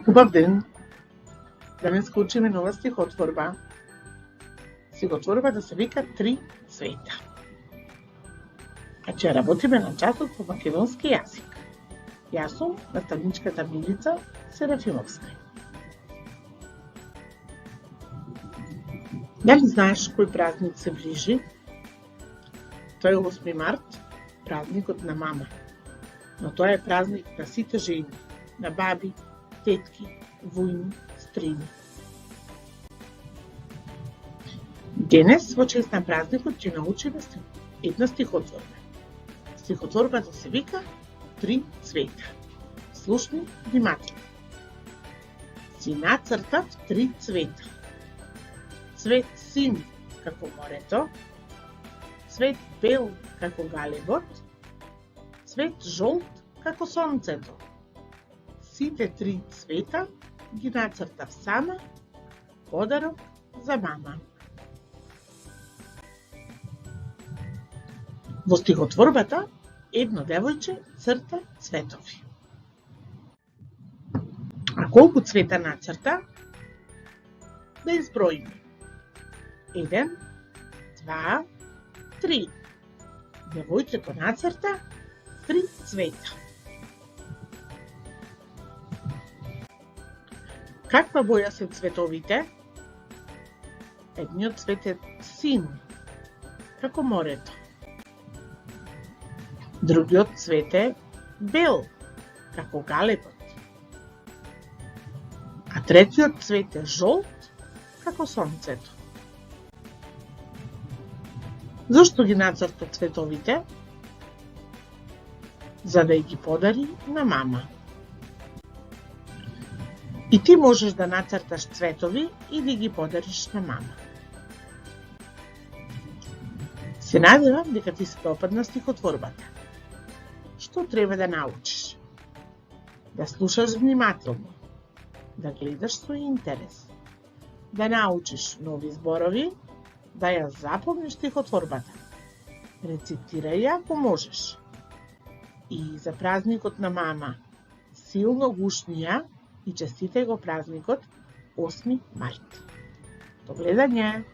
Убав ден! Денеска учиме нова стихотворба. Стихотворбата се вика Три цвета. Значи работиме на часот по македонски јазик. Јас сум наставничката Милица Серафимовска. Дали знаеш кој празник се ближи? Тој е 8 март, празникот на мама. Но тоа е празник на сите жени, на баби, тетки, вујни, стрини. Денес во чест на празникот ќе научиме една стихотворба. Стихотворбата се вика Три цвета. Слушни внимателно. Си нацртав три цвета. Цвет син како морето, цвет бел како галебот, цвет жолт како сонцето. Сите три цвета ги нацртав сама, подарок за мама. Во стихотворбата едно девојче црта цветови. А колку цвета нацрта? Да изброиме. 1, 2, 3. Девојчето нацрта 3 цвета. Каква боја се цветовите? Едниот цвет е син, како морето. Другиот цвет е бел, како галебот. А третиот цвет е жолт, како сонцето. Зошто ги нацрта цветовите? За да ги подари на мама. И ти можеш да нацрташ цветови и да ги подариш на мама. Се надевам дека ти се допадна стихотворбата. Што треба да научиш? Да слушаш внимателно, да гледаш со интерес, да научиш нови зборови, да ја запомниш стихотворбата. Рецитирај ја ако можеш. И за празникот на мама, силно гушни ја и честитај го празникот 8 март. До гледање!